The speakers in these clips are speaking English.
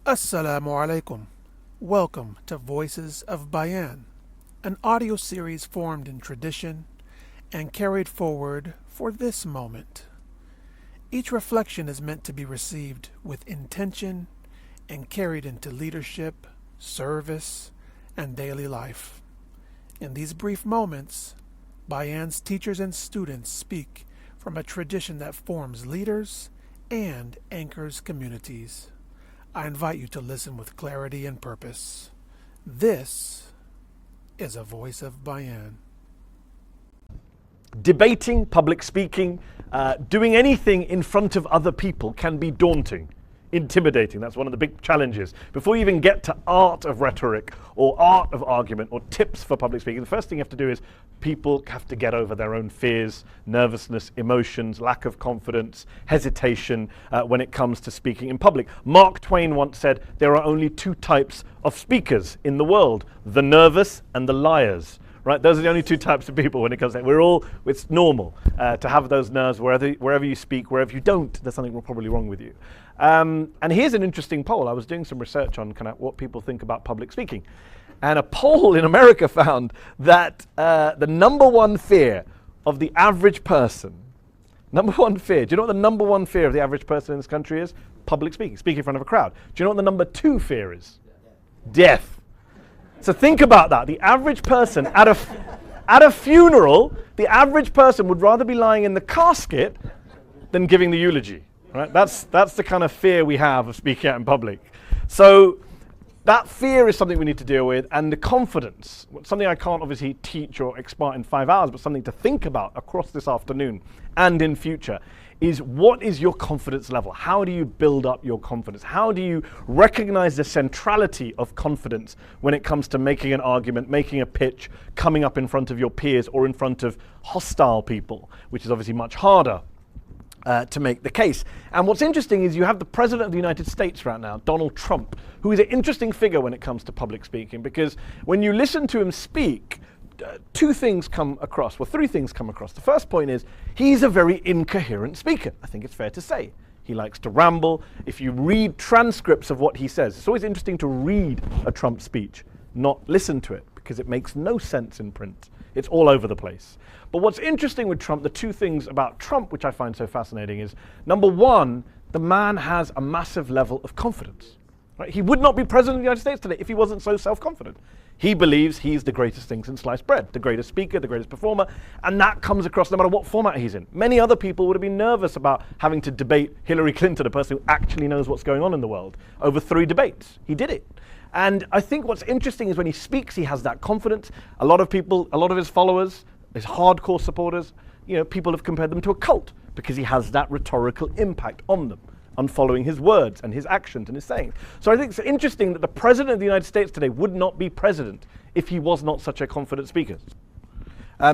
Assalamu alaikum. Welcome to Voices of Bayan, an audio series formed in tradition and carried forward for this moment. Each reflection is meant to be received with intention and carried into leadership, service, and daily life. In these brief moments, Bayan's teachers and students speak from a tradition that forms leaders and anchors communities. I invite you to listen with clarity and purpose. This is a Voice of Bayan. Debating, public speaking, doing anything in front of other people can be daunting, intimidating. That's one of the big challenges. Before you even get to art of rhetoric or art of argument or tips for public speaking, the first thing you have to do is people have to get over their own fears, nervousness, emotions, lack of confidence, hesitation when it comes to speaking in public. Mark Twain once said, there are only two types of speakers in the world, the nervous and the liars. Right? Those are the only two types of people when it comes to it's normal to have those nerves wherever you speak, wherever you don't, there's something probably wrong with you. And here's an interesting poll. I was doing some research on kind of what people think about public speaking. And a poll in America found that the number one fear of the average person, do you know what the number one fear of the average person in this country is? Public speaking in front of a crowd. Do you know what the number two fear is? Death. So think about that. The average person at a funeral, the average person would rather be lying in the casket than giving the eulogy. Right? That's the kind of fear we have of speaking out in public. So that fear is something we need to deal with, and the confidence, something I can't obviously teach or expart in 5 hours, but something to think about across this afternoon and in future, is what is your confidence level? How do you build up your confidence? How do you recognize the centrality of confidence when it comes to making an argument, making a pitch, coming up in front of your peers or in front of hostile people, which is obviously much harder to make the case. And what's interesting is you have the President of the United States right now, Donald Trump, who is an interesting figure when it comes to public speaking, because when you listen to him speak, three things come across. The first point is he's a very incoherent speaker. I think it's fair to say. He likes to ramble. If you read transcripts of what he says, it's always interesting to read a Trump speech, not listen to it, because it makes no sense in print. It's all over the place. But what's interesting with Trump, the two things about Trump which I find so fascinating is, number one, the man has a massive level of confidence. Right? He would not be president of the United States today if he wasn't so self-confident. He believes he's the greatest thing since sliced bread, the greatest speaker, the greatest performer, and that comes across no matter what format he's in. Many other people would have been nervous about having to debate Hillary Clinton, a person who actually knows what's going on in the world, over 3 debates. He did it. And I think what's interesting is when he speaks, he has that confidence. A lot of people, a lot of his followers, his hardcore supporters, people have compared them to a cult because he has that rhetorical impact on them, on following his words and his actions and his sayings. So I think it's interesting that the President of the United States today would not be president if he was not such a confident speaker.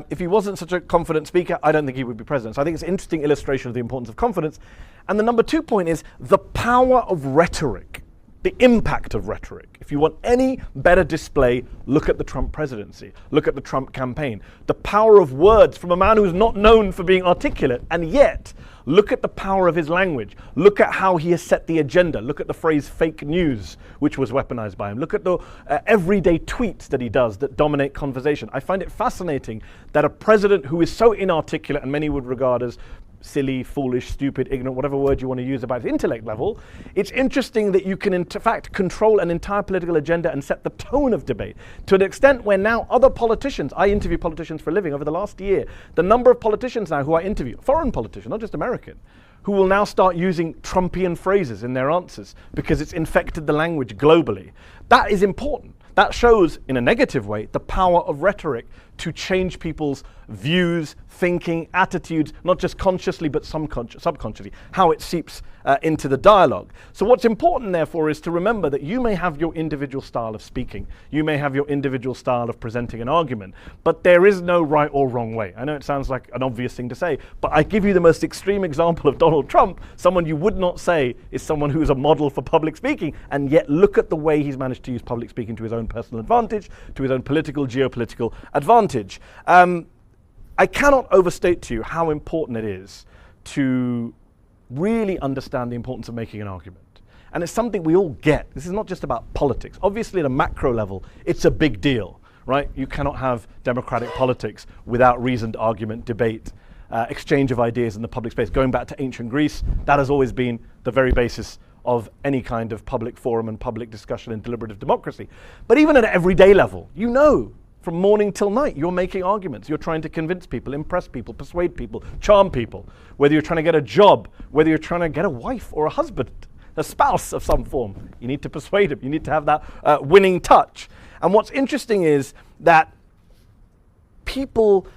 If he wasn't such a confident speaker, I don't think he would be president. So I think it's an interesting illustration of the importance of confidence. And the number 2 point is the power of rhetoric. The impact of rhetoric. If you want any better display, look at the Trump presidency. Look at the Trump campaign. The power of words from a man who's not known for being articulate, and yet, look at the power of his language. Look at how he has set the agenda. Look at the phrase fake news, which was weaponized by him. Look at the everyday tweets that he does that dominate conversation. I find it fascinating that a president who is so inarticulate, and many would regard as silly, foolish, stupid, ignorant, whatever word you want to use about his intellect level, it's interesting that you can in fact control an entire political agenda and set the tone of debate to an extent where now other politicians, I interview politicians for a living over the last year, the number of politicians now who I interview, foreign politicians, not just American, who will now start using Trumpian phrases in their answers because it's infected the language globally. That is important. That shows, in a negative way, the power of rhetoric to change people's views, thinking, attitudes, not just consciously but subconsciously, how it seeps into the dialogue. So what's important, therefore, is to remember that you may have your individual style of speaking, you may have your individual style of presenting an argument, but there is no right or wrong way. I know it sounds like an obvious thing to say, but I give you the most extreme example of Donald Trump, someone you would not say is someone who is a model for public speaking, and yet look at the way he's managed to use public speaking to his own personal advantage, to his own political, geopolitical advantage. I cannot overstate to you how important it is to really understand the importance of making an argument. And it's something we all get. This is not just about politics. Obviously, at a macro level, it's a big deal, right? You cannot have democratic politics without reasoned argument, debate, exchange of ideas in the public space. Going back to ancient Greece, that has always been the very basis of any kind of public forum and public discussion and deliberative democracy. But even at an everyday level, you know, from morning till night, you're making arguments. You're trying to convince people, impress people, persuade people, charm people. Whether you're trying to get a job, whether you're trying to get a wife or a husband, a spouse of some form, you need to persuade them. You need to have that winning touch. And what's interesting is that people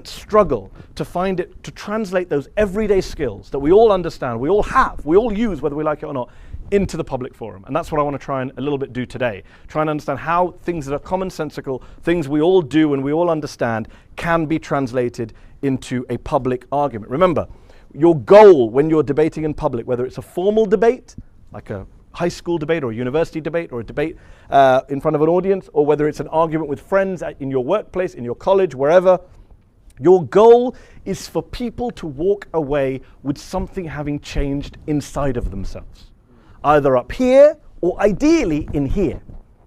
struggle to translate those everyday skills that we all understand, we all have, we all use, whether we like it or not, into the public forum. And that's what I want to try and a little bit do today. Try and understand how things that are commonsensical, things we all do and we all understand, can be translated into a public argument. Remember, your goal when you're debating in public, whether it's a formal debate, like a high school debate or a university debate or a debate in front of an audience, or whether it's an argument with friends in your workplace, in your college, wherever, your goal is for people to walk away with something having changed inside of themselves, either up here or ideally in here.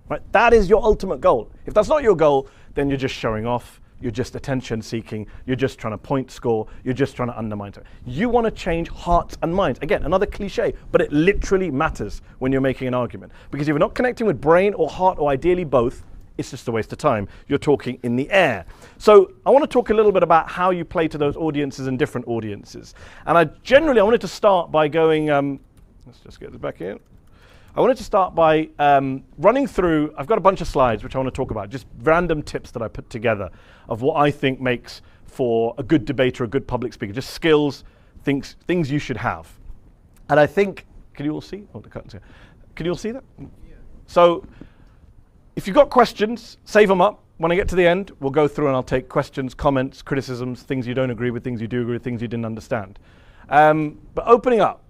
Right? That is your ultimate goal. If that's not your goal, then you're just showing off. You're just attention seeking, you're just trying to point score, you're just trying to undermine it. You want to change hearts and minds. Again, another cliche, but it literally matters when you're making an argument. Because if you're not connecting with brain or heart, or ideally both, it's just a waste of time. You're talking in the air. So I want to talk a little bit about how you play to those audiences and different audiences. And I wanted to start by going, let's just get this back in. I wanted to start by running through, I've got a bunch of slides which I want to talk about, just random tips that I put together of what I think makes for a good debater, a good public speaker, just skills, things you should have. And I think, can you all see? Oh, can you all see that? Yeah. So if you've got questions, save them up. When I get to the end, we'll go through and I'll take questions, comments, criticisms, things you don't agree with, things you do agree with, things you didn't understand. But opening up,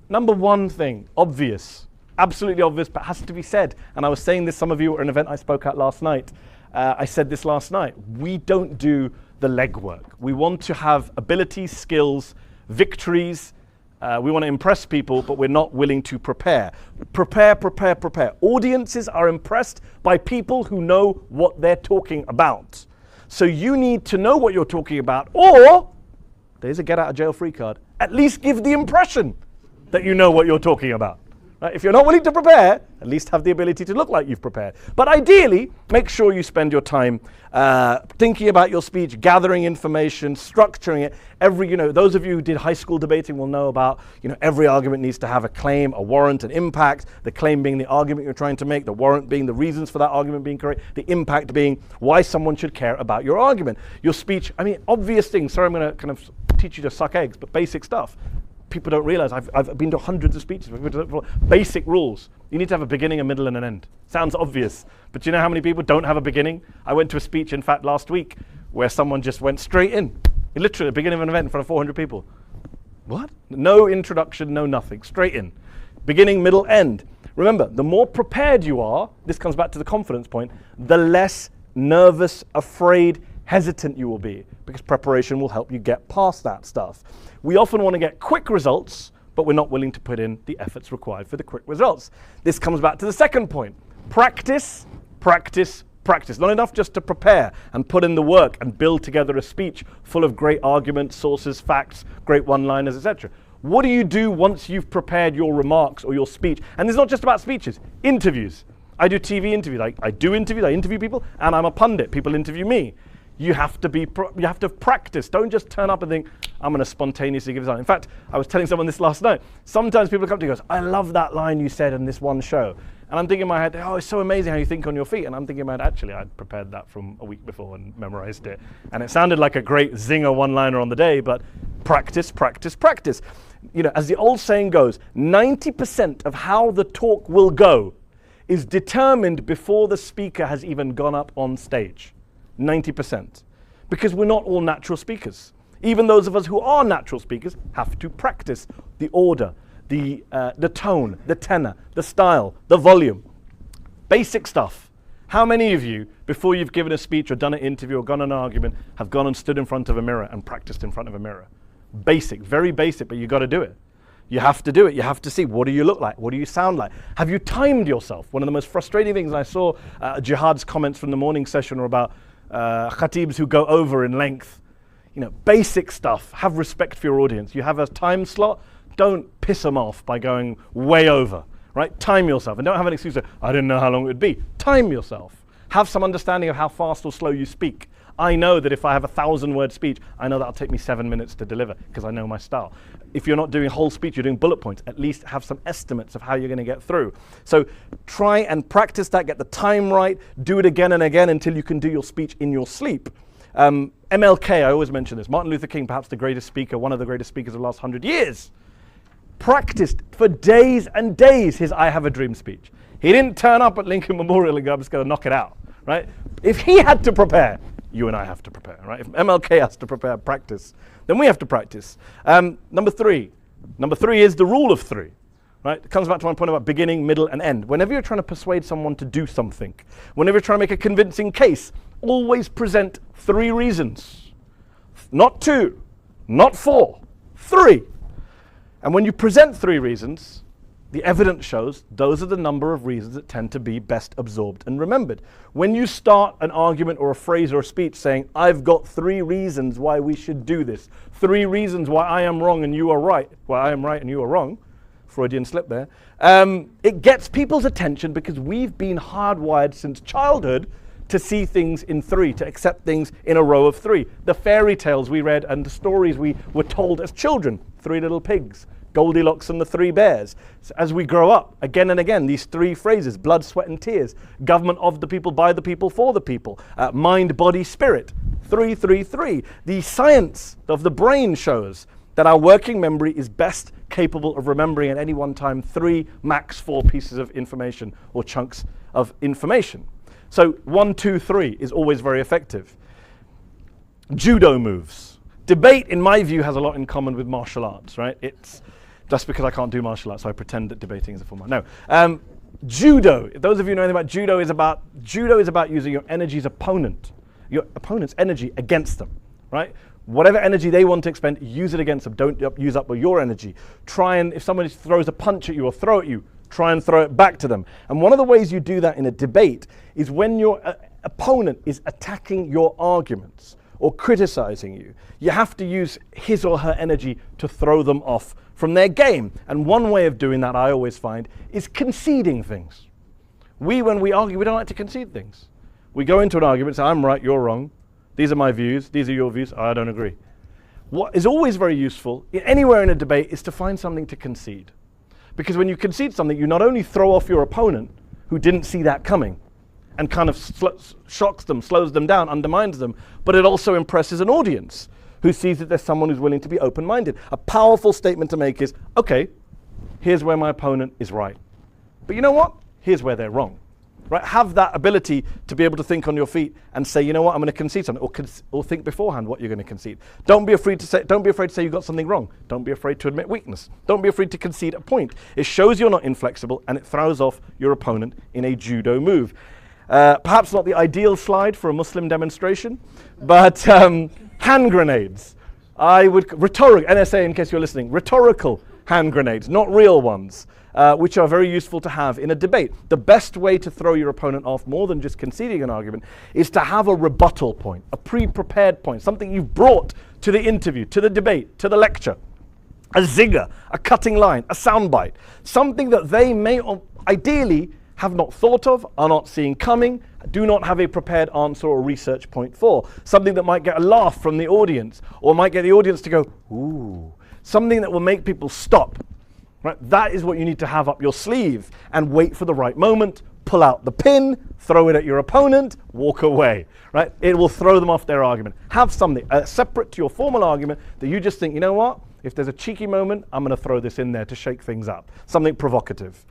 number one thing, obvious. Absolutely obvious, but has to be said. And I was saying this, some of you at an event I spoke at last night. I said this last night. We don't do the legwork. We want to have abilities, skills, victories. We want to impress people, but we're not willing to prepare. Prepare. Audiences are impressed by people who know what they're talking about. So you need to know what you're talking about, or there's a get out of jail free card. At least give the impression that you know what you're talking about. Right? If you're not willing to prepare, at least have the ability to look like you've prepared. But ideally, make sure you spend your time thinking about your speech, gathering information, structuring it. Those of you who did high school debating will know about, every argument needs to have a claim, a warrant, an impact, the claim being the argument you're trying to make, the warrant being the reasons for that argument being correct, the impact being why someone should care about your argument. Your speech, obvious things. Sorry, I'm going to kind of teach you to suck eggs, but basic stuff. People don't realize, I've been to hundreds of speeches. Basic rules. You need to have a beginning, a middle, and an end. Sounds obvious, but do you know how many people don't have a beginning? I went to a speech, in fact, last week, where someone just went straight in. Literally, the beginning of an event in front of 400 people. What? No introduction, no nothing. Straight in. Beginning, middle, end. Remember, the more prepared you are, this comes back to the confidence point, the less nervous, afraid, hesitant you will be, because preparation will help you get past that stuff. We often want to get quick results, but we're not willing to put in the efforts required for the quick results. This comes back to the second point. Practice. Not enough just to prepare and put in the work and build together a speech full of great arguments, sources, facts, great one-liners, etc. What do you do once you've prepared your remarks or your speech? And it's not just about speeches, interviews. I do TV interviews. I interview people, and I'm a pundit. People interview me. You have to practice. Don't just turn up and think, I'm going to spontaneously give this out. In fact, I was telling someone this last night. Sometimes people come to you and goes, I love that line you said in this one show. And I'm thinking in my head, oh, it's so amazing how you think on your feet. And I'm thinking in my head, actually, I'd prepared that from a week before and memorized it. And it sounded like a great zinger one-liner on the day, but practice. As the old saying goes, 90% of how the talk will go is determined before the speaker has even gone up on stage. 90%. Because we're not all natural speakers. Even those of us who are natural speakers have to practice the order, the tone, the tenor, the style, the volume. Basic stuff. How many of you, before you've given a speech or done an interview or gone on an argument, have gone and stood in front of a mirror and practiced in front of a mirror? Basic, very basic, but you've got to do it. You have to do it. You have to see, what do you look like? What do you sound like? Have you timed yourself? One of the most frustrating things I saw, Jihad's comments from the morning session were about khatibs who go over in length. Basic stuff. Have respect for your audience. You have a time slot, don't piss them off by going way over, right? Time yourself, and don't have an excuse of, I didn't know how long it would be. Time yourself. Have some understanding of how fast or slow you speak. I know that if I have a 1,000-word speech, I know that'll take me 7 minutes to deliver because I know my style. If you're not doing whole speech, you're doing bullet points, at least have some estimates of how you're going to get through. So try and practice that, get the time right, do it again and again until you can do your speech in your sleep. MLK, I always mention this, Martin Luther King, perhaps the greatest speaker, one of the greatest speakers of the last 100 years, practiced for days and days his I Have a Dream speech. He didn't turn up at Lincoln Memorial and go, I'm just going to knock it out, right? If he had to prepare, you and I have to prepare, right? If MLK has to prepare, practice, then we have to practice. Number three is the rule of three, right? It comes back to my point about beginning, middle, and end. Whenever you're trying to persuade someone to do something, whenever you're trying to make a convincing case, always present 3 reasons. Not 2, not 4, 3. And when you present 3 reasons, the evidence shows those are the number of reasons that tend to be best absorbed and remembered. When you start an argument or a phrase or a speech saying, I've got 3 reasons why we should do this, 3 reasons why I am wrong and you are right, why I am right and you are wrong, Freudian slip there, it gets people's attention because we've been hardwired since childhood to see things in 3, to accept things in a row of 3. The fairy tales we read and the stories we were told as children, 3 little pigs, Goldilocks and the 3 bears. So as we grow up, again and again, these 3 phrases, blood, sweat and tears, government of the people, by the people, for the people, mind, body, spirit, 3, 3, 3. The science of the brain shows that our working memory is best capable of remembering at any one time 3, max 4 pieces of information or chunks of information. So 1, 2, 3 is always very effective. Judo moves. Debate, in my view, has a lot in common with martial arts, right? It's just because I can't do martial arts, so I pretend that debating is a form of no. Judo, those of you know anything about judo, is about using your opponent's energy against them, right? Whatever energy they want to expend, use it against them. Don't use up your energy. Try and, if somebody throws a punch at you or throw at you, try and throw it back to them. And one of the ways you do that in a debate is when your opponent is attacking your arguments or criticizing you, you have to use his or her energy to throw them off from their game. And one way of doing that, I always find, is conceding things. When we argue, we don't like to concede things. We go into an argument, say, I'm right, you're wrong. These are my views, these are your views, I don't agree. What is always very useful, anywhere in a debate, is to find something to concede. Because when you concede something, you not only throw off your opponent, who didn't see that coming, and kind of shocks them, slows them down, undermines them, but it also impresses an audience who sees that there's someone who's willing to be open-minded. A powerful statement to make is, okay, here's where my opponent is right. But you know what? Here's where they're wrong. Right? Have that ability to be able to think on your feet and say, you know what, I'm going to concede something, or think beforehand what you're going to concede. Don't be afraid to say you got something wrong. Don't be afraid to admit weakness. Don't be afraid to concede a point. It shows you're not inflexible, and it throws off your opponent in a judo move. Perhaps not the ideal slide for a Muslim demonstration, but hand grenades. NSA, in case you're listening, rhetorical hand grenades, not real ones. Which are very useful to have in a debate. The best way to throw your opponent off, more than just conceding an argument, is to have a rebuttal point, a pre-prepared point, something you've brought to the interview, to the debate, to the lecture. A zinger, a cutting line, a soundbite, something that they may ideally have not thought of, are not seeing coming, do not have a prepared answer or research point for. Something that might get a laugh from the audience, or might get the audience to go, ooh. Something that will make people stop. Right? That is what you need to have up your sleeve, and wait for the right moment, pull out the pin, throw it at your opponent, walk away. Right? It will throw them off their argument. Have something separate to your formal argument that you just think, you know what? If there's a cheeky moment, I'm going to throw this in there to shake things up. Something provocative.